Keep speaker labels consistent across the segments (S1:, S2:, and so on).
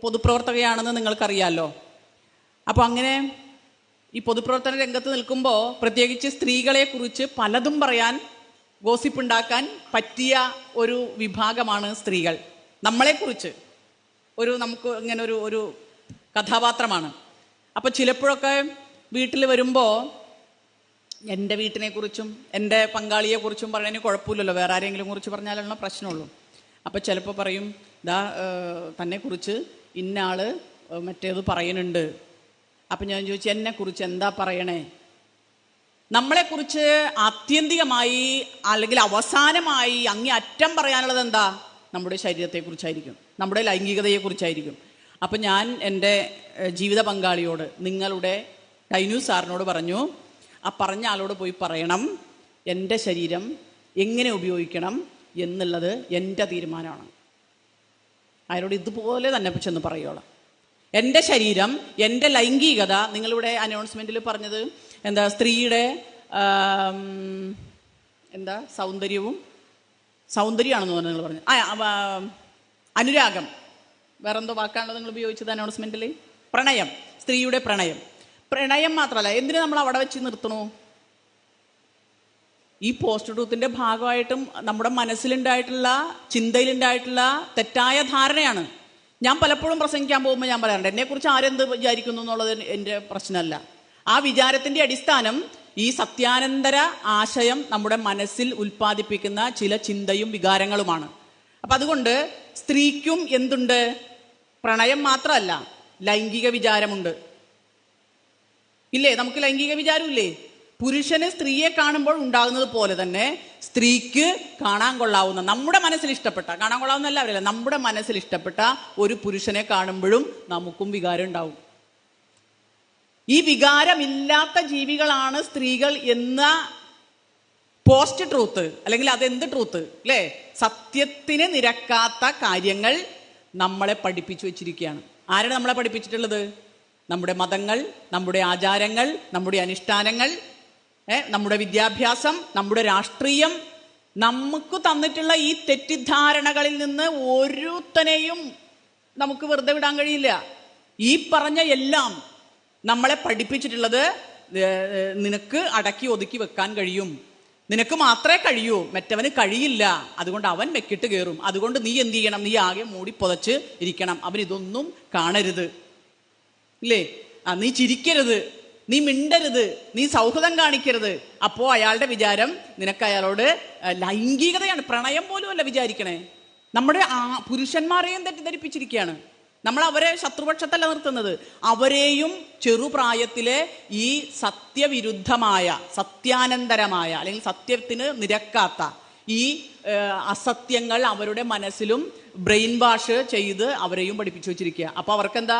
S1: പൊതുപ്രവർത്തകയാണെന്ന് നിങ്ങൾക്കറിയാമല്ലോ. അപ്പോൾ അങ്ങനെ ഈ പൊതുപ്രവർത്തന രംഗത്ത് നിൽക്കുമ്പോൾ പ്രത്യേകിച്ച് സ്ത്രീകളെക്കുറിച്ച് പലതും പറയാൻ, ഗോസിപ്പുണ്ടാക്കാൻ പറ്റിയ ഒരു വിഭാഗമാണ് സ്ത്രീകൾ. നമ്മളെക്കുറിച്ച് നമുക്ക് ഇങ്ങനെ ഒരു കഥാപാത്രമാണ്. അപ്പോൾ ചിലപ്പോഴൊക്കെ വീട്ടിൽ വരുമ്പോൾ എൻ്റെ വീട്ടിനെക്കുറിച്ചും എൻ്റെ പങ്കാളിയെക്കുറിച്ചും പറയുന്നതിന് കുഴപ്പമില്ലല്ലോ, വേറെ ആരെങ്കിലും കുറിച്ച് പറഞ്ഞാലുള്ള പ്രശ്നമുള്ളൂ. അപ്പോൾ ചിലപ്പോൾ പറയും, തന്നെക്കുറിച്ച് ഇന്ന ആൾ മറ്റേത് പറയുന്നുണ്ട്. അപ്പം ഞാൻ ചോദിച്ചു, എന്നെക്കുറിച്ച് എന്താ പറയണേ? നമ്മളെക്കുറിച്ച് ആത്യന്തികമായി അല്ലെങ്കിൽ അവസാനമായി അങ്ങേ അറ്റം പറയാനുള്ളത് എന്താ? നമ്മുടെ ശരീരത്തെക്കുറിച്ചായിരിക്കും, നമ്മുടെ ലൈംഗികതയെക്കുറിച്ചായിരിക്കും. അപ്പം ഞാൻ എൻ്റെ ജീവിത പങ്കാളിയോട്, നിങ്ങളുടെ ടൈനു സാറിനോട് പറഞ്ഞു, ആ പറഞ്ഞ ആളോട് പോയി പറയണം, എൻ്റെ ശരീരം എങ്ങനെ ഉപയോഗിക്കണം എന്നുള്ളത് എൻ്റെ തീരുമാനമാണ്. അയാളോട് ഇതുപോലെ തന്നെ ചെന്ന് പറയുകയുള്ളൂ. എൻ്റെ ശരീരം, എൻ്റെ ലൈംഗികത, നിങ്ങളിവിടെ അനൗൺസ്മെൻറ്റിൽ പറഞ്ഞത് എന്താ, സ്ത്രീയുടെ എന്താ സൗന്ദര്യമാണെന്ന് പറഞ്ഞു നിങ്ങൾ പറഞ്ഞു. അനുരാഗം, വേറെന്തോ വാക്കാണല്ലോ നിങ്ങൾ ഉപയോഗിച്ചത് അനൗൺസ്മെൻറ്റിൽ. പ്രണയം, സ്ത്രീയുടെ പ്രണയം മാത്രമല്ല, എന്തിനു നമ്മൾ അവിടെ വെച്ച് നിർത്തണു? ഈ പോസ്റ്റ് ട്രൂത്തിൻ്റെ ഭാഗമായിട്ടും നമ്മുടെ മനസ്സിലുണ്ടായിട്ടുള്ള, ചിന്തയിലുണ്ടായിട്ടുള്ള തെറ്റായ ധാരണയാണ്. ഞാൻ പലപ്പോഴും പ്രസംഗിക്കാൻ പോകുമ്പോൾ ഞാൻ പറയാറുണ്ട്, എന്നെക്കുറിച്ച് ആരെന്ത് വിചാരിക്കുന്നു എന്നുള്ളത് എൻ്റെ പ്രശ്നമല്ല. ആ വിചാരത്തിൻ്റെ അടിസ്ഥാനം ഈ സത്യാനന്തര ആശയം നമ്മുടെ മനസ്സിൽ ഉൽപ്പാദിപ്പിക്കുന്ന ചില ചിന്തയും വികാരങ്ങളുമാണ്. അപ്പം അതുകൊണ്ട് സ്ത്രീക്കും എന്തുണ്ട്? പ്രണയം മാത്രമല്ല, ലൈംഗിക വിചാരമുണ്ട്. ഇല്ലേ? നമുക്ക് ലൈംഗിക വിചാരമില്ലേ? പുരുഷന് സ്ത്രീയെ കാണുമ്പോൾ ഉണ്ടാകുന്നത് പോലെ തന്നെ സ്ത്രീക്ക് കാണാൻ കൊള്ളാവുന്ന, നമ്മുടെ മനസ്സിൽ ഇഷ്ടപ്പെട്ട, കാണാൻ കൊള്ളാവുന്ന എല്ലാവരല്ല, നമ്മുടെ മനസ്സിൽ ഇഷ്ടപ്പെട്ട ഒരു പുരുഷനെ കാണുമ്പോഴും നമുക്കും വികാരം ഉണ്ടാവും. ഈ വികാരമില്ലാത്ത ജീവികളാണ് സ്ത്രീകൾ എന്ന പോസ്റ്റ് ട്രൂത്ത്, അല്ലെങ്കിൽ അതെന്ത് ട്രൂത്ത് അല്ലേ, സത്യത്തിന് നിരക്കാത്ത കാര്യങ്ങൾ നമ്മളെ പഠിപ്പിച്ചു വെച്ചിരിക്കുകയാണ്. ആരാണ് നമ്മളെ പഠിപ്പിച്ചിട്ടുള്ളത്? നമ്മുടെ മതങ്ങൾ, നമ്മുടെ ആചാരങ്ങൾ, നമ്മുടെ അനുഷ്ഠാനങ്ങൾ, നമ്മുടെ വിദ്യാഭ്യാസം, നമ്മുടെ രാഷ്ട്രീയം. നമുക്ക് തന്നിട്ടുള്ള ഈ തെറ്റിദ്ധാരണകളിൽ നിന്ന് ഒരുത്തനെയും നമുക്ക് വെറുതെ വിടാൻ കഴിയില്ല. ഈ പറഞ്ഞ എല്ലാം നമ്മളെ പഠിപ്പിച്ചിട്ടുള്ളത്, നിനക്ക് അടക്കി ഒതുക്കി വെക്കാൻ കഴിയും, നിനക്ക് മാത്രമേ കഴിയൂ, മറ്റവന് കഴിയില്ല, അതുകൊണ്ട് അവൻ മെക്കിട്ട് കയറും, അതുകൊണ്ട് നീ എന്ത് ചെയ്യണം? നീ ആകെ മൂടി പുതച്ച് ഇരിക്കണം, അവൻ ഇതൊന്നും കാണരുത്, ഇല്ലേ? നീ ചിരിക്കരുത്, നീ മിണ്ടരുത്, നീ സൗഹൃദം കാണിക്കരുത്. അപ്പോൾ അയാളുടെ വിചാരം നിനക്ക് അയാളോട് ലൈംഗികതയാണ്, പ്രണയം പോലും അല്ല വിചാരിക്കണേ. നമ്മുടെ പുരുഷന്മാരെയും തെറ്റിദ്ധരിപ്പിച്ചിരിക്കുകയാണ്. നമ്മൾ അവരെ ശത്രുപക്ഷത്തല്ല നിർത്തുന്നത്, അവരെയും ചെറുപ്രായത്തിലെ ഈ സത്യവിരുദ്ധമായ, സത്യാനന്തരമായ, അല്ലെങ്കിൽ സത്യത്തിന് നിരക്കാത്ത ഈ അസത്യങ്ങൾ അവരുടെ മനസ്സിലും ബ്രെയിൻ വാഷ് ചെയ്ത് അവരെയും പഠിപ്പിച്ചു വെച്ചിരിക്കുക. അപ്പോൾ അവർക്കെന്താ?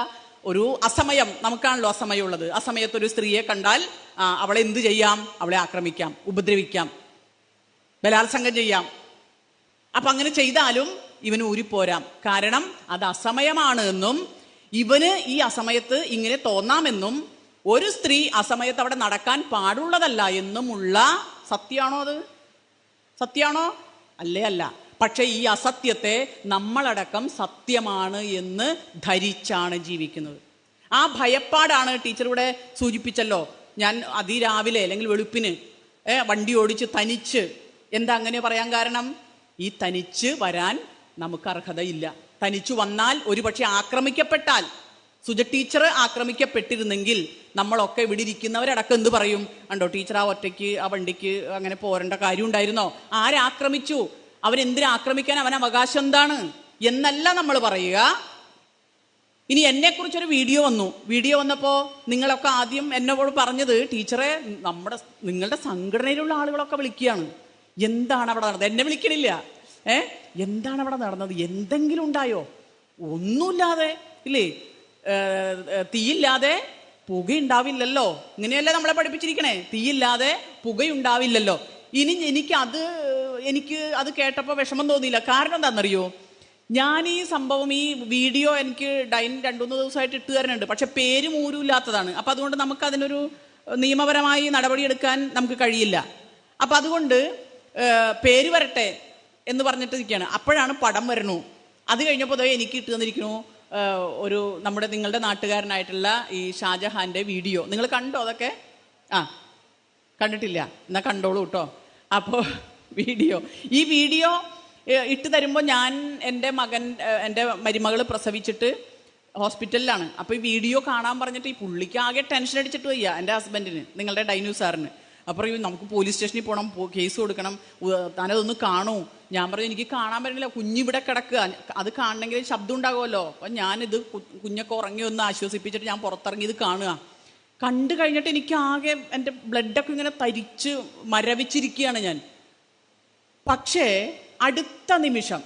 S1: ഒരു അസമയം, നമുക്കാണല്ലോ അസമയമുള്ളത്. ആ സമയത്ത് ഒരു സ്ത്രീയെ കണ്ടാൽ അവളെ എന്ത് ചെയ്യാം? അവളെ ആക്രമിക്കാം, ഉപദ്രവിക്കാം, ബലാത്സംഗം ചെയ്യാം. അപ്പം അങ്ങനെ ചെയ്താലും ഇവന് ഊരിപ്പോരാം. കാരണം അത് അസമയമാണ് എന്നും ഇവന് ഈ അസമയത്ത് ഇങ്ങനെ തോന്നാമെന്നും ഒരു സ്ത്രീ അസമയത്ത് അവിടെ നടക്കാൻ പാടുള്ളതല്ല എന്നുമുള്ള സത്യമാണോ? അത് സത്യമാണോ? അല്ല. പക്ഷെ ഈ അസത്യത്തെ നമ്മളടക്കം സത്യമാണ് എന്ന് ധരിച്ചാണ് ജീവിക്കുന്നത്. ആ ഭയപ്പാടാണ് ടീച്ചർ ഇവിടെ സൂചിപ്പിച്ചല്ലോ. ഞാൻ അതിരാവിലെ അല്ലെങ്കിൽ വെളുപ്പിന് വണ്ടി ഓടിച്ച് തനിച്ച്, എന്താ അങ്ങനെ പറയാൻ കാരണം? ഈ തനിച്ച് വരാൻ നമുക്ക് അർഹതയില്ല. തനിച്ചു വന്നാൽ ഒരുപക്ഷെ ആക്രമിക്കപ്പെട്ടാൽ, സുജ ടീച്ചർ ആക്രമിക്കപ്പെട്ടിരുന്നെങ്കിൽ നമ്മളൊക്കെ ഇവിടെ ഇരിക്കുന്നവരടക്കം എന്ത് പറയും? കണ്ടോ, ടീച്ചർ ആ ഒറ്റയ്ക്ക് ആ വണ്ടിക്ക് അങ്ങനെ പോരേണ്ട കാര്യം ഉണ്ടായിരുന്നോ? ആരാക്രമിച്ചു? അവരെന്തിനാ ആക്രമിക്കാൻ? അവൻ അവകാശം എന്താണ് എന്നല്ല നമ്മൾ പറയുക. ഇനി എന്നെക്കുറിച്ചൊരു വീഡിയോ വന്നപ്പോൾ നിങ്ങളൊക്കെ ആദ്യം എന്നോട് പറഞ്ഞത്, ടീച്ചറെ നിങ്ങളുടെ സംഘടനയിലുള്ള ആളുകളൊക്കെ വിളിക്കുകയാണ്, എന്താണ് അവിടെ നടന്നത്? എന്നെ വിളിക്കണില്ല. എന്താണ് അവിടെ നടന്നത്? എന്തെങ്കിലും ഉണ്ടായോ? ഒന്നുമില്ലാതെ, ഇല്ലേ? തീയില്ലാതെ പുകയുണ്ടാവില്ലല്ലോ. ഇങ്ങനെയല്ലേ നമ്മളെ പഠിപ്പിച്ചിരിക്കണേ? തീയില്ലാതെ പുകയുണ്ടാവില്ലല്ലോ. ഇനി എനിക്ക് അത് കേട്ടപ്പോൾ വിഷമം തോന്നിയില്ല. കാരണം എന്താണെന്നറിയോ? ഞാൻ ഈ സംഭവം, ഈ വീഡിയോ എനിക്ക് 2-3 ദിവസമായിട്ട് ഇട്ട് തരുന്നുണ്ട്, പക്ഷെ പേര് മൂരുമില്ലാത്തതാണ്. അപ്പം അതുകൊണ്ട് നമുക്ക് അതിനൊരു നിയമപരമായി നടപടിയെടുക്കാൻ നമുക്ക് കഴിയില്ല. അപ്പം അതുകൊണ്ട് പേര് വരട്ടെ എന്ന് പറഞ്ഞിട്ടിരിക്കുകയാണ്. അപ്പോഴാണ് പടം വരണു. അത് കഴിഞ്ഞപ്പോൾ എനിക്ക് ഇട്ട് തന്നിരിക്കണു ഒരു നിങ്ങളുടെ നാട്ടുകാരനായിട്ടുള്ള ഈ ഷാജഹാൻ്റെ വീഡിയോ നിങ്ങൾ കണ്ടോ? അതൊക്കെ കണ്ടിട്ടില്ല, എന്നാൽ കണ്ടോളൂ കേട്ടോ. അപ്പോൾ ഈ വീഡിയോ ഇട്ട് തരുമ്പോൾ ഞാൻ എൻ്റെ മരുമകൾ പ്രസവിച്ചിട്ട് ഹോസ്പിറ്റലിലാണ്. അപ്പോൾ ഈ വീഡിയോ കാണാൻ പറഞ്ഞിട്ട് ഈ പുള്ളിക്ക് ആകെ ടെൻഷൻ അടിച്ചിട്ട് വയ്യ, എൻ്റെ ഹസ്ബൻഡിന്, നിങ്ങളുടെ ഡൈനു സാറിന്. അപ്പോൾ നമുക്ക് പോലീസ് സ്റ്റേഷനിൽ പോകണം, കേസ് കൊടുക്കണം, താനതൊന്ന് കാണൂ. ഞാൻ പറഞ്ഞു എനിക്ക് കാണാൻ പറ്റില്ല, കുഞ്ഞിവിടെ കിടക്കുക, അത് കാണണമെങ്കിൽ ശബ്ദം ഉണ്ടാകുമല്ലോ. അപ്പം ഞാനിത് കുഞ്ഞൊക്കെ ഉറങ്ങി ഒന്ന് ആശ്വസിപ്പിച്ചിട്ട് ഞാൻ പുറത്തിറങ്ങി ഇത് കാണുക. കണ്ടു കഴിഞ്ഞിട്ട് എനിക്ക് ആകെ എൻ്റെ ബ്ലഡൊക്കെ ഇങ്ങനെ തരിച്ച് മരവിച്ചിരിക്കുകയാണ് ഞാൻ. പക്ഷേ അടുത്ത നിമിഷം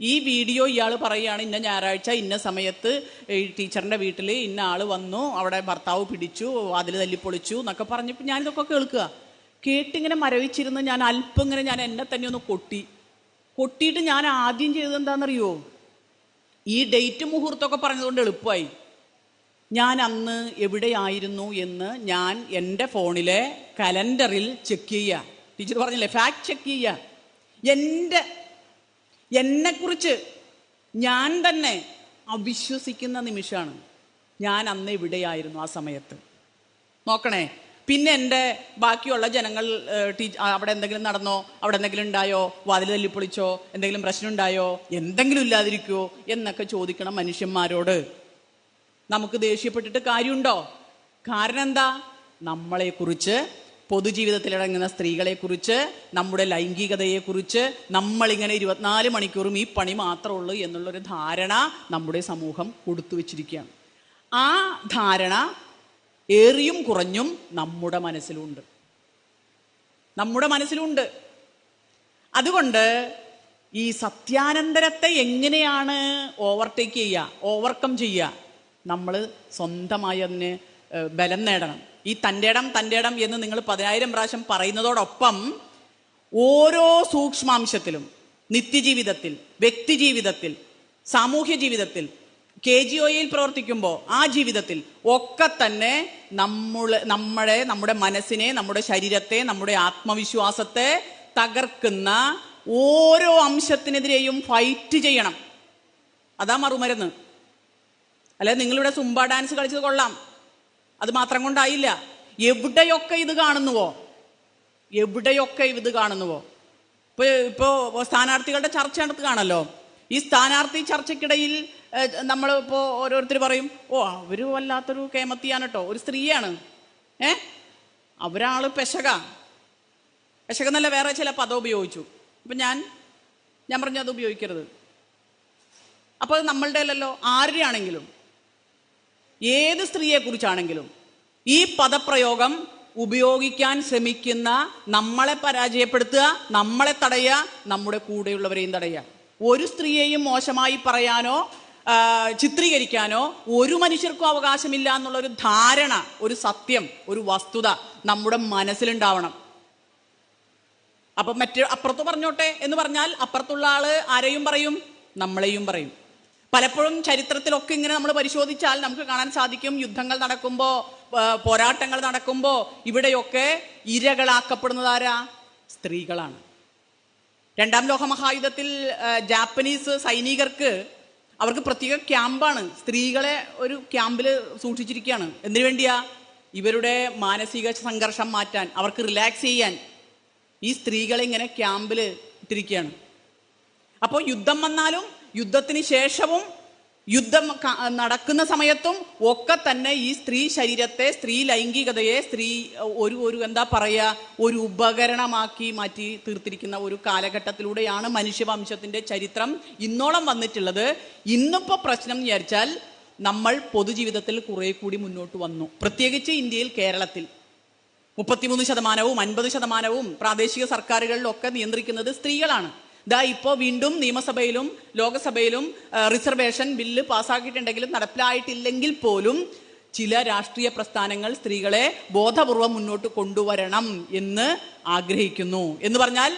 S1: ഈ വീഡിയോ ഇയാൾ പറയുകയാണ്, ഇന്ന ഞായറാഴ്ച ഇന്ന സമയത്ത് ഈ ടീച്ചറിൻ്റെ വീട്ടിൽ ഇന്ന ആൾ വന്നു, അവിടെ ഭർത്താവ് പിടിച്ചു, അതിൽ തല്ലിപ്പൊളിച്ചു എന്നൊക്കെ പറഞ്ഞപ്പോൾ ഞാനിതൊക്കെ കേട്ടിങ്ങനെ മരവിച്ചിരുന്ന് ഞാൻ അല്പം ഇങ്ങനെ ഞാൻ എന്നെ തന്നെ ഒന്ന് കൊട്ടിയിട്ട് ഞാൻ ആദ്യം ചെയ്തത് എന്താണെന്നറിയോ? ഈ ഡേറ്റ് മുഹൂർത്തമൊക്കെ പറഞ്ഞതുകൊണ്ട് എളുപ്പമായി. ഞാൻ അന്ന് എവിടെയായിരുന്നു എന്ന് ഞാൻ എൻ്റെ ഫോണിലെ കലണ്ടറിൽ ചെക്ക് ചെയ്യുക. ടീച്ചർ പറഞ്ഞില്ലേ, ഫാക്ട് ചെക്ക് ചെയ്യുക. എന്നെക്കുറിച്ച് ഞാൻ തന്നെ അവിശ്വസിക്കുന്ന നിമിഷമാണ്. ഞാൻ അന്ന് എവിടെയായിരുന്നു ആ സമയത്ത് നോക്കണേ. പിന്നെ എൻ്റെ ബാക്കിയുള്ള ജനങ്ങൾ അവിടെ എന്തെങ്കിലും നടന്നോ, അവിടെ എന്തെങ്കിലും ഉണ്ടായോ, വാതിൽ തല്ലിപ്പൊളിച്ചോ, എന്തെങ്കിലും പ്രശ്നം ഉണ്ടായോ, എന്തെങ്കിലും ഇല്ലാതിരിക്കുമോ എന്നൊക്കെ ചോദിക്കണം മനുഷ്യന്മാരോട്. നമുക്ക് ദേഷ്യപ്പെട്ടിട്ട് കാര്യമുണ്ടോ? കാരണം എന്താ? നമ്മളെക്കുറിച്ച്, പൊതുജീവിതത്തിലിറങ്ങുന്ന സ്ത്രീകളെക്കുറിച്ച്, നമ്മുടെ ലൈംഗികതയെക്കുറിച്ച് നമ്മളിങ്ങനെ 24 മണിക്കൂറും ഈ പണി മാത്രമേ ഉള്ളൂ എന്നുള്ളൊരു ധാരണ നമ്മുടെ സമൂഹം കൊടുത്തു വച്ചിരിക്കുകയാണ്. ആ ധാരണ ഏറിയും കുറഞ്ഞും നമ്മുടെ മനസ്സിലുണ്ട്. അതുകൊണ്ട് ഈ സത്യാനന്തരത്തെ എങ്ങനെയാണ് ഓവർകം ചെയ്യുക? നമ്മൾ സ്വന്തമായി അതിന് ബലം നേടണം. ഈ തൻ്റെ ഇടം എന്ന് നിങ്ങൾ 10,000 പ്രാവശ്യം പറയുന്നതോടൊപ്പം ഓരോ സൂക്ഷ്മാംശത്തിലും, നിത്യജീവിതത്തിൽ, വ്യക്തിജീവിതത്തിൽ, സാമൂഹ്യ ജീവിതത്തിൽ, KGOയിൽ പ്രവർത്തിക്കുമ്പോൾ ആ ജീവിതത്തിൽ ഒക്കെ തന്നെ നമ്മുടെ മനസ്സിനെ, നമ്മുടെ ശരീരത്തെ, നമ്മുടെ ആത്മവിശ്വാസത്തെ തകർക്കുന്ന ഓരോ അംശത്തിനെതിരെയും ഫൈറ്റ് ചെയ്യണം. അതാ മറുമരുന്ന്. അല്ലെ നിങ്ങളിവിടെ സുംബ ഡാൻസ് കളിച്ചത് കൊള്ളാം, അത് മാത്രം കൊണ്ടായില്ല. എവിടെയൊക്കെ ഇത് കാണുന്നുവോ ഇപ്പോൾ സ്ഥാനാർത്ഥികളുടെ ചർച്ച നടത്ത് കാണല്ലോ. ഈ സ്ഥാനാർത്ഥി ചർച്ചയ്ക്കിടയിൽ നമ്മളിപ്പോൾ ഓരോരുത്തർ പറയും, അവർ വല്ലാത്തൊരു കേമത്തിയാണ് കേട്ടോ, ഒരു സ്ത്രീയാണ്, അവരാള് പെശകെന്നല്ല വേറെ ചില പദം ഉപയോഗിച്ചു. അപ്പം ഞാൻ പറഞ്ഞു അത് ഉപയോഗിക്കരുത്. അപ്പോൾ അത് നമ്മളുടെ അല്ലല്ലോ, ആരുടെയാണെങ്കിലും, ഏത് സ്ത്രീയെക്കുറിച്ചാണെങ്കിലും ഈ പദപ്രയോഗം ഉപയോഗിക്കാൻ ശ്രമിക്കുന്ന നമ്മളെ പരാജയപ്പെടുത്തുക, നമ്മളെ തടയുക, നമ്മുടെ കൂടെയുള്ളവരെയും തടയുക. ഒരു സ്ത്രീയെയും മോശമായി പറയാനോ ചിത്രീകരിക്കാനോ ഒരു മനുഷ്യർക്കും അവകാശമില്ല എന്നുള്ളൊരു ധാരണ, ഒരു സത്യം, ഒരു വസ്തുത നമ്മുടെ മനസ്സിലുണ്ടാവണം. അപ്പം അപ്പുറത്ത് പറഞ്ഞോട്ടെ എന്ന് പറഞ്ഞാൽ അപ്പുറത്തുള്ള ആള് ആരെയും പറയും, നമ്മളെയും പറയും. പലപ്പോഴും ചരിത്രത്തിലൊക്കെ ഇങ്ങനെ നമ്മൾ പരിശോധിച്ചാൽ നമുക്ക് കാണാൻ സാധിക്കും, യുദ്ധങ്ങൾ നടക്കുമ്പോൾ, പോരാട്ടങ്ങൾ നടക്കുമ്പോൾ ഇവിടെയൊക്കെ ഇരകളാക്കപ്പെടുന്നത് ആരാ? സ്ത്രീകളാണ്. 2ാം ലോകമഹായുദ്ധത്തിൽ ജാപ്പനീസ് സൈനികർക്ക് അവർക്ക് പ്രത്യേക ക്യാമ്പാണ്, സ്ത്രീകളെ ഒരു ക്യാമ്പിൽ സൂക്ഷിച്ചിരിക്കുകയാണ്. എന്തിനു വേണ്ടിയാ? ഇവരുടെ മാനസിക സംഘർഷം മാറ്റാൻ, അവർക്ക് റിലാക്സ് ചെയ്യാൻ ഈ സ്ത്രീകളെ ഇങ്ങനെ ക്യാമ്പിൽ ഇട്ടിരിക്കുകയാണ്. അപ്പോൾ യുദ്ധം വന്നാലും യുദ്ധത്തിന് ശേഷവും യുദ്ധം നടക്കുന്ന സമയത്തും ഒക്കെ തന്നെ ഈ സ്ത്രീ ശരീരത്തെ, സ്ത്രീ ലൈംഗികതയെ ഒരു എന്താ പറയുക, ഒരു ഉപകരണമാക്കി മാറ്റി തീർത്തിരിക്കുന്ന ഒരു കാലഘട്ടത്തിലൂടെയാണ് മനുഷ്യവംശത്തിൻ്റെ ചരിത്രം ഇന്നോളം വന്നിട്ടുള്ളത്. ഇന്നിപ്പോൾ പ്രശ്നം വിചാരിച്ചാൽ നമ്മൾ പൊതുജീവിതത്തിൽ കുറേ കൂടി മുന്നോട്ട് വന്നു. പ്രത്യേകിച്ച് ഇന്ത്യയിൽ, കേരളത്തിൽ 33% 50% പ്രാദേശിക സർക്കാരുകളിലൊക്കെ നിയന്ത്രിക്കുന്നത് സ്ത്രീകളാണ്. ഇപ്പോൾ വീണ്ടും നിയമസഭയിലും ലോകസഭയിലും റിസർവേഷൻ ബില്ല് പാസ്സാക്കിയിട്ടുണ്ടെങ്കിലും നടപ്പിലായിട്ടില്ലെങ്കിൽ പോലും ചില രാഷ്ട്രീയ പ്രസ്ഥാനങ്ങൾ സ്ത്രീകളെ ബോധപൂർവം മുന്നോട്ട് കൊണ്ടുവരണം എന്ന് ആഗ്രഹിക്കുന്നു. എന്ന് പറഞ്ഞാൽ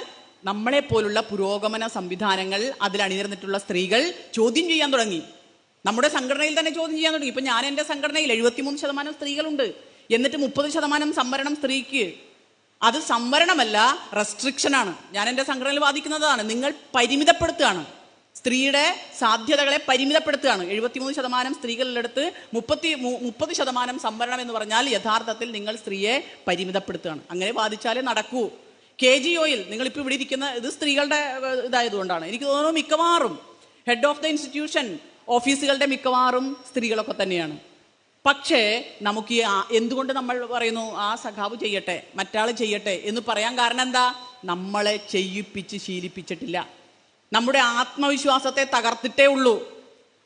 S1: നമ്മളെപ്പോലുള്ള പുരോഗമന സംവിധാനങ്ങൾ, അതിൽ അണിനിരന്നിട്ടുള്ള സ്ത്രീകൾ ചോദ്യം ചെയ്യാൻ തുടങ്ങി. നമ്മുടെ സംഘടനയിൽ തന്നെ ചോദ്യം ചെയ്യാൻ തുടങ്ങി. ഇപ്പം ഞാൻ എൻ്റെ സംഘടനയിൽ 73% സ്ത്രീകളുണ്ട്, എന്നിട്ട് 30% സംവരണം സ്ത്രീക്ക്. അത് സംവരണമല്ല, റെസ്ട്രിക്ഷനാണ്. ഞാൻ എൻ്റെ സംഘടനയിൽ വാദിക്കുന്നതാണ്. നിങ്ങൾ പരിമിതപ്പെടുത്തുകയാണ്. സ്ത്രീയുടെ സാധ്യതകളെ പരിമിതപ്പെടുത്തുകയാണ്. 73% സ്ത്രീകളിലെടുത്ത് 30% സംവരണം എന്ന് പറഞ്ഞാൽ യഥാർത്ഥത്തിൽ നിങ്ങൾ സ്ത്രീയെ പരിമിതപ്പെടുത്തുകയാണ്. അങ്ങനെ ബാധിച്ചാലേ നടക്കൂ. KGOയിൽ നിങ്ങളിപ്പോൾ ഇവിടെ ഇരിക്കുന്ന ഇത് സ്ത്രീകളുടെ ഇതായതുകൊണ്ടാണ്. എനിക്ക് തോന്നുന്നു മിക്കവാറും ഹെഡ് ഓഫ് ദ ഇൻസ്റ്റിറ്റ്യൂഷൻ ഓഫീസുകളുടെ മിക്കവാറും സ്ത്രീകളൊക്കെ തന്നെയാണ്. പക്ഷേ നമുക്ക് എന്തുകൊണ്ട് നമ്മൾ പറയുന്നു ആ സഖാവ് ചെയ്യട്ടെ, മറ്റാൾ ചെയ്യട്ടെ എന്ന് പറയാൻ കാരണം എന്താ? നമ്മളെ ചെയ്യിപ്പിച്ച് ശീലിപ്പിച്ചിട്ടില്ല. നമ്മുടെ ആത്മവിശ്വാസത്തെ തകർത്തിട്ടേ ഉള്ളൂ.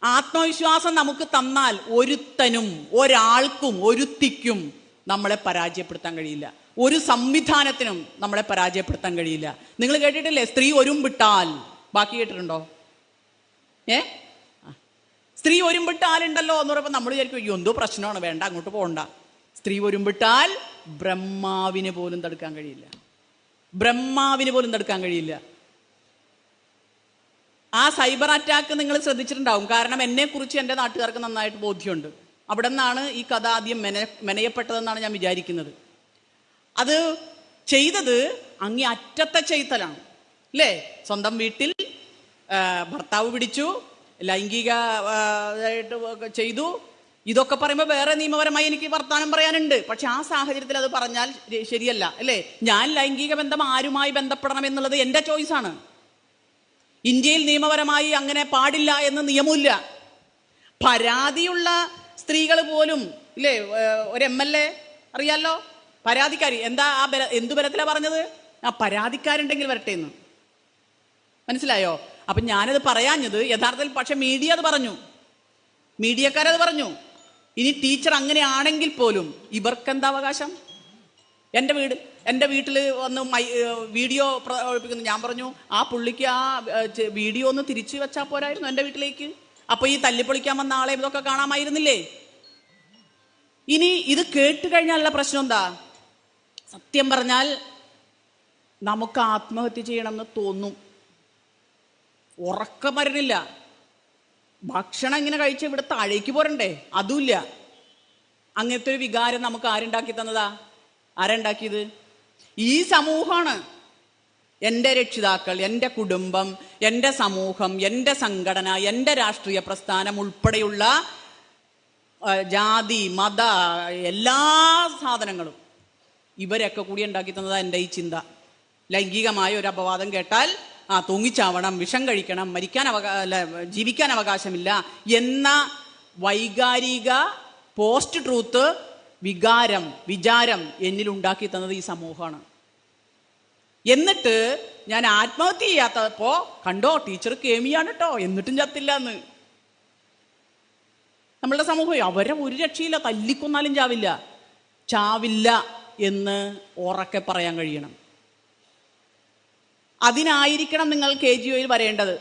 S1: ആത്മവിശ്വാസം നമുക്ക് തന്നാൽ ഒരുത്തനും ഒരാൾക്കും ഒരുത്തിക്കും നമ്മളെ പരാജയപ്പെടുത്താൻ കഴിയില്ല. ഒരു സംവിധാനത്തിനും നമ്മളെ പരാജയപ്പെടുത്താൻ കഴിയില്ല. നിങ്ങൾ കേട്ടിട്ടില്ലേ സ്ത്രീ ഒരുമ്പിട്ടാൽ? ബാക്കി കേട്ടിട്ടുണ്ടോ? സ്ത്രീ ഒരുമ്പിട്ടാലുണ്ടല്ലോ എന്ന് പറയുമ്പോൾ നമ്മൾ വിചാരിക്കും എന്തോ പ്രശ്നമാണ്, വേണ്ട അങ്ങോട്ട് പോകണ്ട. സ്ത്രീ ഒരുമ്പിട്ടാൽ ബ്രഹ്മാവിന് പോലും തടുക്കാൻ കഴിയില്ല. ബ്രഹ്മാവിന് പോലും തടുക്കാൻ കഴിയില്ല. ആ സൈബർ അറ്റാക്ക് നിങ്ങൾ ശ്രദ്ധിച്ചിട്ടുണ്ടാവും. കാരണം എന്നെക്കുറിച്ച് എൻ്റെ നാട്ടുകാർക്ക് നന്നായിട്ട് ബോധ്യമുണ്ട്. അവിടെ നിന്നാണ് ഈ കഥ ആദ്യം മെനയപ്പെട്ടതെന്നാണ് ഞാൻ വിചാരിക്കുന്നത്. അത് ചെയ്തത് അങ്ങേ അറ്റത്തെ ചെയ്തലാണ് അല്ലേ? സ്വന്തം വീട്ടിൽ ഭർത്താവ് പിടിച്ചു, ലൈംഗികമായിട്ട് ചെയ്തു. ഇതൊക്കെ പറയുമ്പോൾ വേറെ നിയമപരമായി എനിക്ക് വർത്താനം പറയാനുണ്ട്. പക്ഷെ ആ സാഹചര്യത്തിൽ അത് പറഞ്ഞാൽ ശരിയല്ല അല്ലേ? ഞാൻ ലൈംഗിക ബന്ധം ആരുമായി ബന്ധപ്പെടണം എന്നുള്ളത് എൻ്റെ ചോയ്സാണ്. ഇന്ത്യയിൽ നിയമപരമായി അങ്ങനെ പാടില്ല എന്ന് നിയമമില്ല. പരാതിയുള്ള സ്ത്രീകൾ പോലും ഇല്ലേ, ഒരു MLA അറിയാലോ, പരാതിക്കാരി എന്താ എന്തു ബലത്തിലാണ് പറഞ്ഞത്? ആ പരാതിക്കാരുണ്ടെങ്കിൽ വരട്ടെ എന്ന്. മനസ്സിലായോ? അപ്പൊ ഞാനത് പറയാഞ്ഞത് യഥാർത്ഥത്തിൽ, പക്ഷെ മീഡിയ അത് പറഞ്ഞു, മീഡിയക്കാരത് പറഞ്ഞു. ഇനി ടീച്ചർ അങ്ങനെയാണെങ്കിൽ പോലും ഇവർക്കെന്താ അവകാശം? എൻ്റെ വീട്ടിൽ വന്ന് വീഡിയോ പ്രവർത്തിക്കുന്നു. ഞാൻ പറഞ്ഞു ആ പുള്ളിക്ക് ആ വീഡിയോ ഒന്ന് തിരിച്ചു വെച്ചാൽ പോരായിരുന്നു എൻ്റെ വീട്ടിലേക്ക്? അപ്പൊ ഈ തല്ലിപ്പൊളിക്കാൻ വന്ന ആളെ ഇതൊക്കെ കാണാമായിരുന്നില്ലേ? ഇനി ഇത് കേട്ട് കഴിഞ്ഞാലുള്ള പ്രശ്നം എന്താ? സത്യം പറഞ്ഞാൽ നമുക്ക് ആത്മഹത്യ ചെയ്യണമെന്ന് തോന്നും. ഉറക്കം വരണില്ല. ഭക്ഷണം ഇങ്ങനെ കഴിച്ച് ഇവിടെ താഴേക്ക് പോരണ്ടേ? അതുമില്ല. അങ്ങനത്തെ ഒരു വികാരം നമുക്ക് ആരുണ്ടാക്കി തന്നതാ? ആരുണ്ടാക്കിയത്? ഈ സമൂഹമാണ്. എൻ്റെ രക്ഷിതാക്കൾ, എൻ്റെ കുടുംബം, എൻ്റെ സമൂഹം, എൻ്റെ സംഘടന, എൻ്റെ രാഷ്ട്രീയ പ്രസ്ഥാനം ഉൾപ്പെടെയുള്ള ജാതി മത എല്ലാ സാധനങ്ങളും ഇവരൊക്കെ കൂടി ഉണ്ടാക്കി തന്നതാ എൻ്റെ ഈ ചിന്ത. ലൈംഗികമായ ഒരു അപവാദം കേട്ടാൽ തൂങ്ങിച്ചാവണം, വിഷം കഴിക്കണം, ജീവിക്കാൻ അവകാശമില്ല എന്ന വൈകാരിക പോസ്റ്റ് ട്രൂത്ത് വിചാരം എന്നിലുണ്ടാക്കി തന്നത് ഈ സമൂഹമാണ്. എന്നിട്ട് ഞാൻ ആത്മഹത്യ ചെയ്യാത്തപ്പോ കണ്ടോ ടീച്ചർ കേമിയാണ് കേട്ടോ, എന്നിട്ടും ചത്തില്ല എന്ന്. നമ്മളുടെ സമൂഹം അവരെ ഒരു രക്ഷയില്ല, തല്ലിക്കൊന്നാലും ചാവില്ല എന്ന് ഉറക്കെ പറയാൻ കഴിയണം. അതിനായിരിക്കണം നിങ്ങൾ KGOയിൽ വരേണ്ടത്.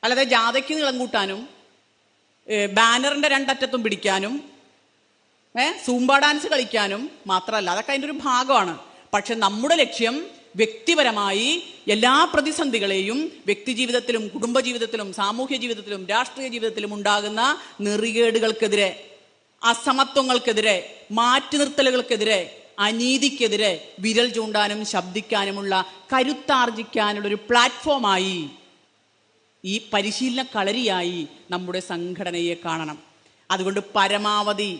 S1: അല്ലാതെ ജാഥയ്ക്ക് നീളം കൂട്ടാനും ബാനറിന്റെ രണ്ടറ്റത്തും പിടിക്കാനും സൂംബ ഡാൻസ് കളിക്കാനും മാത്രമല്ല. അതൊക്കെ അതിൻ്റെ ഒരു ഭാഗമാണ്. പക്ഷെ നമ്മുടെ ലക്ഷ്യം വ്യക്തിപരമായി എല്ലാ പ്രതിസന്ധികളെയും വ്യക്തിജീവിതത്തിലും കുടുംബജീവിതത്തിലും സാമൂഹ്യ ജീവിതത്തിലും രാഷ്ട്രീയ ജീവിതത്തിലും ഉണ്ടാകുന്ന നെറികേടുകൾക്കെതിരെ, അസമത്വങ്ങൾക്കെതിരെ, മാറ്റി നിർത്തലുകൾക്കെതിരെ, അനീതിക്കെതിരെ വിരൽ ചൂണ്ടാനും ശബ്ദിക്കാനുമുള്ള കരുത്താർജിക്കാനുള്ളൊരു പ്ലാറ്റ്ഫോമായി, ഈ പരിശീലന കളരിയായി നമ്മുടെ സംഘടനയെ കാണണം. അതുകൊണ്ട് പരമാവധി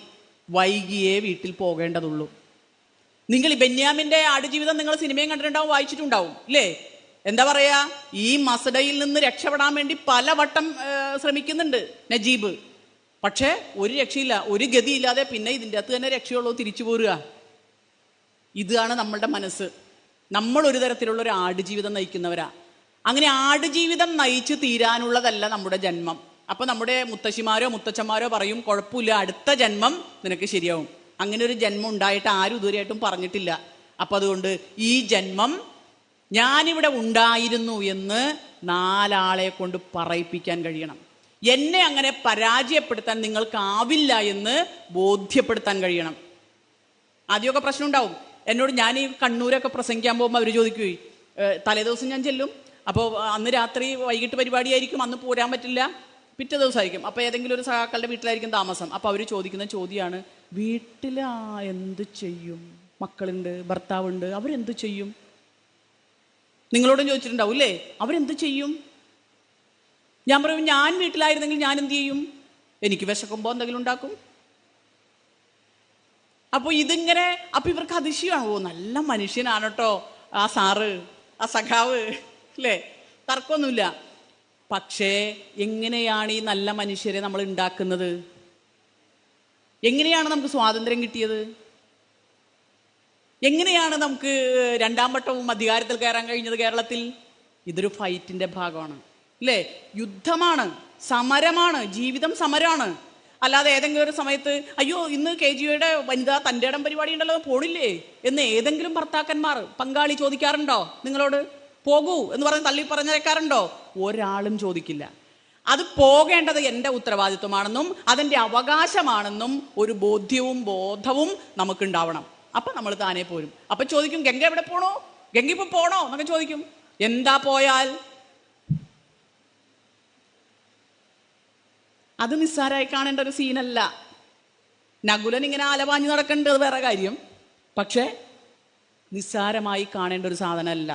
S1: വൈകിയേ വീട്ടിൽ പോകേണ്ടതുള്ളൂ. നിങ്ങൾ ഈ ബെന്യാമിൻ്റെ ആടുജീവിതം നിങ്ങൾ സിനിമയും കണ്ടിട്ടുണ്ടാവും, വായിച്ചിട്ടുണ്ടാവും ഇല്ലേ? എന്താ പറയാ, ഈ മസഡയിൽ നിന്ന് രക്ഷപ്പെടാൻ വേണ്ടി പലവട്ടം ശ്രമിക്കുന്നുണ്ട് നജീബ്. പക്ഷേ ഒരു രക്ഷയില്ല, ഒരു ഗതിയില്ലാതെ പിന്നെ ഇതിൻ്റെ അകത്ത് തന്നെ രക്ഷയുള്ളൂ, തിരിച്ചു പോരുക. ഇതാണ് നമ്മളുടെ മനസ്സ്. നമ്മൾ ഒരു തരത്തിലുള്ള ഒരു ആടുജീവിതം നയിക്കുന്നവരാ. അങ്ങനെ ആടുജീവിതം നയിച്ച് തീരാനുള്ളതല്ല നമ്മുടെ ജന്മം. അപ്പൊ നമ്മുടെ മുത്തശ്ശിമാരോ മുത്തച്ഛന്മാരോ പറയും കുഴപ്പമില്ല, അടുത്ത ജന്മം നിനക്ക് ശരിയാവും. അങ്ങനെ ഒരു ജന്മം ഉണ്ടായിട്ട് ആരും ഇതുവരെയായിട്ടും പറഞ്ഞിട്ടില്ല. അപ്പൊ അതുകൊണ്ട് ഈ ജന്മം ഞാനിവിടെ ഉണ്ടായിരുന്നു എന്ന് 4 ആളെ കൊണ്ട് പറയിപ്പിക്കാൻ കഴിയണം. എന്നെ അങ്ങനെ പരാജയപ്പെടുത്താൻ നിങ്ങൾക്കാവില്ല എന്ന് ബോധ്യപ്പെടുത്താൻ കഴിയണം. ആദ്യമൊക്കെ പ്രശ്നം ഉണ്ടാവും. എന്നോട് ഞാൻ ഈ കണ്ണൂരൊക്കെ പ്രസംഗിക്കാൻ പോകുമ്പോൾ അവർ ചോദിക്കുകയും, തലേദിവസം ഞാൻ ചെല്ലും, അപ്പോൾ അന്ന് രാത്രി വൈകിട്ട് പരിപാടിയായിരിക്കും, അന്ന് പോരാൻ പറ്റില്ല, പിറ്റേ ദിവസമായിരിക്കും. അപ്പോൾ ഏതെങ്കിലും ഒരു സഹാക്കളുടെ വീട്ടിലായിരിക്കും താമസം. അപ്പോൾ അവർ ചോദിക്കുന്ന ചോദ്യമാണ്, വീട്ടിൽ എന്ത് ചെയ്യും? മക്കളുണ്ട്, ഭർത്താവുണ്ട്, അവരെന്ത് ചെയ്യും? നിങ്ങളോടും ചോദിച്ചിട്ടുണ്ടാവും അല്ലേ, അവരെന്ത് ചെയ്യും? ഞാൻ പറയും, ഞാൻ വീട്ടിലായിരുന്നെങ്കിൽ ഞാൻ എന്ത് ചെയ്യും? എനിക്ക് വിശക്കുമ്പോൾ എന്തെങ്കിലും ഉണ്ടാക്കും. അപ്പോൾ ഇതിങ്ങനെ, അപ്പോൾ ഇവർക്ക് അതിശയമാണ്, ഓ നല്ല മനുഷ്യനാണ് കേട്ടോ ആ സാറ്, ആ സഖാവ്, അല്ലേ? തർക്കമൊന്നുമില്ല. പക്ഷേ എങ്ങനെയാണ് ഈ നല്ല മനുഷ്യരെ നമ്മൾ ഉണ്ടാക്കുന്നത്? എങ്ങനെയാണ് നമുക്ക് സ്വാതന്ത്ര്യം കിട്ടിയത്? എങ്ങനെയാണ് നമുക്ക് 2ാം വട്ടവും അധികാരത്തിൽ കയറാൻ കഴിഞ്ഞത് കേരളത്തിൽ? ഇതൊരു ഫൈറ്റിന്റെ ഭാഗമാണ്, അല്ലേ? യുദ്ധമാണ്, സമരമാണ്, ജീവിതം സമരമാണ്. അല്ലാതെ ഏതെങ്കിലും ഒരു സമയത്ത് അയ്യോ ഇന്ന് KGOയുടെ വനിതാ തൻ്റെ ഇടം പരിപാടി ഉണ്ടല്ലോ പോണില്ലേ എന്ന് ഏതെങ്കിലും ഭർത്താക്കന്മാർ, പങ്കാളി ചോദിക്കാറുണ്ടോ നിങ്ങളോട്? പോകൂ എന്ന് പറഞ്ഞ് തള്ളി പറഞ്ഞേക്കാറുണ്ടോ? ഒരാളും ചോദിക്കില്ല. അത് പോകേണ്ടത് എൻ്റെ ഉത്തരവാദിത്വമാണെന്നും അതെൻ്റെ അവകാശമാണെന്നും ഒരു ബോധവും നമുക്കുണ്ടാവണം. അപ്പം നമ്മൾ താനേ പോരും. അപ്പം ചോദിക്കും, ഗംഗ എവിടെ പോണോ? ഗംഗ ഇപ്പം പോണോ എന്നൊക്കെ ചോദിക്കും. എന്താ പോയാൽ? അത് നിസ്സാരമായി കാണേണ്ട ഒരു സീനല്ല. നകുലൻ ഇങ്ങനെ അലവാഞ്ഞ് നടക്കേണ്ടത് വേറെ കാര്യം, പക്ഷേ നിസ്സാരമായി കാണേണ്ട ഒരു സാധനമല്ല.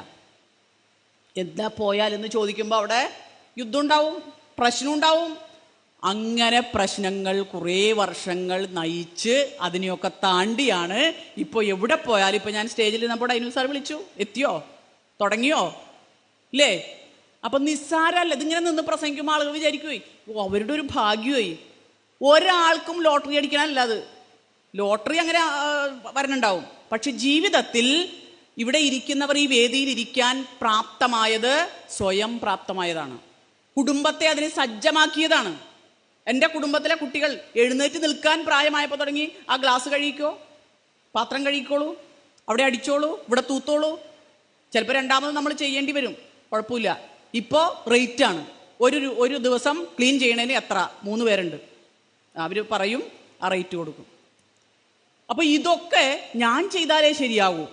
S1: എന്താ പോയാൽ എന്ന് ചോദിക്കുമ്പോൾ അവിടെ യുദ്ധം ഉണ്ടാവും, പ്രശ്നം ഉണ്ടാവും. അങ്ങനെ പ്രശ്നങ്ങൾ കുറേ വർഷങ്ങൾ നയിച്ച് അതിനെയൊക്കെ താണ്ടിയാണ് ഇപ്പോൾ എവിടെ പോയാലും, ഇപ്പോൾ ഞാൻ സ്റ്റേജിൽ നമ്മുടെ ഡൈനു സാർ വിളിച്ചു, എത്തിയോ, തുടങ്ങിയോ, ഇല്ലേ? അപ്പം നിസ്സാരമല്ല. ഇതിങ്ങനെ നിന്ന് പ്രസംഗിക്കുമ്പോൾ ആളുകൾ വിചാരിക്കുവേ, ഓ അവരുടെ ഒരു ഭാഗ്യമായി. ഒരാൾക്കും ലോട്ടറി അടിക്കണമല്ല അത്. ലോട്ടറി അങ്ങനെ വരണുണ്ടാവും, പക്ഷെ ജീവിതത്തിൽ ഇവിടെ ഇരിക്കുന്നവർ ഈ വേദിയിൽ ഇരിക്കാൻ പ്രാപ്തമായത് സ്വയം പ്രാപ്തമായതാണ്. കുടുംബത്തെ അതിനെ സജ്ജമാക്കിയതാണ്. എൻ്റെ കുടുംബത്തിലെ കുട്ടികൾ എഴുന്നേറ്റ് നിൽക്കാൻ പ്രായമായപ്പോൾ തുടങ്ങി, ആ ഗ്ലാസ് കഴുകിക്കോ, പാത്രം കഴുകിക്കോളൂ, അവിടെ അടിച്ചോളൂ, ഇവിടെ തൂത്തോളൂ. ചിലപ്പോൾ 2ാമത് നമ്മൾ ചെയ്യേണ്ടി വരും, കുഴപ്പമില്ല. ഇപ്പോൾ റേറ്റാണ്. ഒരു ദിവസം ക്ലീൻ ചെയ്യണതിന് എത്ര? 3 പേരുണ്ട്, അവർ പറയും, ആ റേറ്റ് കൊടുക്കും. അപ്പോൾ ഇതൊക്കെ ഞാൻ ചെയ്താലേ ശരിയാവൂ,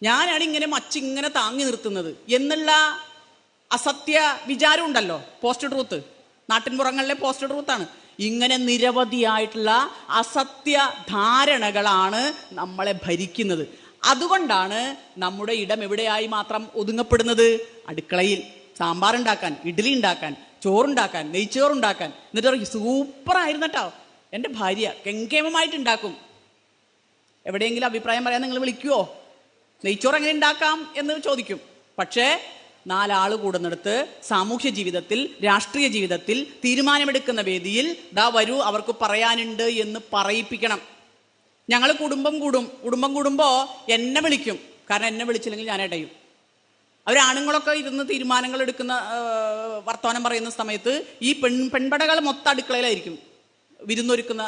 S1: ഞാനാണ് ഇങ്ങനെ മച്ചിങ്ങനെ താങ്ങി നിർത്തുന്നത് എന്നുള്ള അസത്യ വിചാരം ഉണ്ടല്ലോ. പോസ്റ്റ് ട്രൂത്ത്, നാട്ടിൻപുറങ്ങളിലെ പോസ്റ്റ് ട്രൂത്താണ്. ഇങ്ങനെ നിരവധിയായിട്ടുള്ള അസത്യ ധാരണകളാണ് നമ്മളെ ഭരിക്കുന്നത്. അതുകൊണ്ടാണ് നമ്മുടെ ഇടം എവിടെയായി മാത്രം ഒതുങ്ങപ്പെടുന്നത്? അടുക്കളയിൽ സാമ്പാർ ഉണ്ടാക്കാൻ, ഇഡ്ഡലി ഉണ്ടാക്കാൻ, ചോറുണ്ടാക്കാൻ, നെയ്ച്ചോറുണ്ടാക്കാൻ. എന്നിട്ട് സൂപ്പറായിരുന്നു കേട്ടോ, എൻ്റെ ഭാര്യ കെങ്കേമമായിട്ട് ഉണ്ടാക്കും. എവിടെയെങ്കിലും അഭിപ്രായം പറയാൻ നിങ്ങൾ വിളിക്കുമോ? നെയ്ച്ചോറ് എങ്ങനെ ഉണ്ടാക്കാം എന്ന് ചോദിക്കും. പക്ഷേ 4 ആൾ കൂടുന്നിടത്ത് സാമൂഹ്യ ജീവിതത്തിൽ, രാഷ്ട്രീയ ജീവിതത്തിൽ, തീരുമാനമെടുക്കുന്ന വേദിയിൽ ദാ വരൂ അവർക്ക് പറയാനുണ്ട് എന്ന് പറയിപ്പിക്കണം. ഞങ്ങൾ കുടുംബം കൂടുമ്പോൾ എന്നെ വിളിക്കും. കാരണം എന്നെ വിളിച്ചില്ലെങ്കിൽ ഞാൻ ഇടയും. അവരാണുങ്ങളൊക്കെ ഇരുന്ന് തീരുമാനങ്ങൾ എടുക്കുന്ന, വർത്തമാനം പറയുന്ന സമയത്ത് ഈ പെൺപടകൾ മൊത്തം അടുക്കളയിലായിരിക്കും വിരുന്നൊരുക്കുന്ന.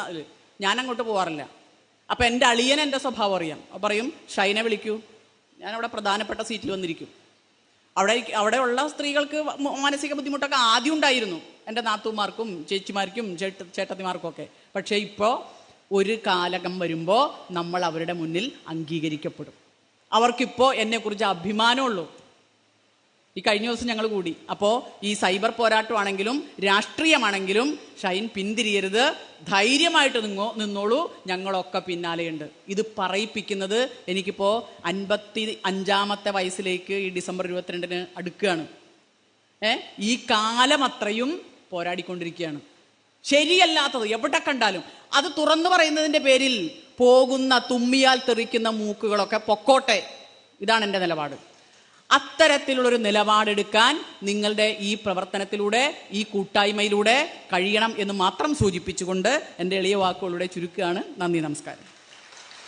S1: ഞാൻ അങ്ങോട്ട് പോകാറില്ല. അപ്പം എൻ്റെ അളിയൻ എൻ്റെ സ്വഭാവം അറിയാം. പറയും, ഷൈനെ വിളിക്കൂ, ഞാനവിടെ പ്രധാനപ്പെട്ട സീറ്റിൽ വന്നിരിക്കും. അവിടെയുള്ള സ്ത്രീകൾക്ക് മാനസിക ബുദ്ധിമുട്ടൊക്കെ ആദ്യം ഉണ്ടായിരുന്നു, എൻ്റെ നാത്തൂമാർക്കും ചേച്ചിമാർക്കും ചേട്ടത്തിമാർക്കും ഒക്കെ. പക്ഷേ ഇപ്പോൾ ഒരു കാലകം വരുമ്പോൾ നമ്മൾ അവരുടെ മുന്നിൽ അംഗീകരിക്കപ്പെടും. അവർക്കിപ്പോൾ എന്നെക്കുറിച്ച് അഭിമാനമുള്ളൂ. ഈ കഴിഞ്ഞ ദിവസം ഞങ്ങൾ കൂടി. അപ്പോൾ ഈ സൈബർ പോരാട്ടമാണെങ്കിലും രാഷ്ട്രീയമാണെങ്കിലും ഷൈൻ പിന്തിരിയരുത്, ധൈര്യമായിട്ട് നിന്നോളൂ, ഞങ്ങളൊക്കെ പിന്നാലെയുണ്ട്. ഇത് പറയിപ്പിക്കുന്നത് എനിക്കിപ്പോൾ 55ാമത്തെ വയസ്സിലേക്ക് ഈ ഡിസംബർ 22-ന് അടുക്കുകയാണ്. ഈ കാലം അത്രയും പോരാടിക്കൊണ്ടിരിക്കുകയാണ്. ശരിയല്ലാത്തത് എവിടെ കണ്ടാലും അത് തുറന്നു പറയുന്നതിൻ്റെ പേരിൽ പോകുന്ന, തുമ്മിയാൽ തെറിക്കുന്ന മൂക്കുകളൊക്കെ പൊക്കോട്ടെ. ഇതാണ് എൻ്റെ നിലപാട്. അത്തരത്തിലുള്ളൊരു നിലപാടെടുക്കാൻ നിങ്ങളുടെ ഈ പ്രവർത്തനത്തിലൂടെ, ഈ കൂട്ടായ്മയിലൂടെ കഴിയണം എന്ന് മാത്രം സൂചിപ്പിച്ചുകൊണ്ട് എൻ്റെ എളിയ വാക്കുകളുടെ ചുരുക്കുകയാണ്. നന്ദി, നമസ്കാരം.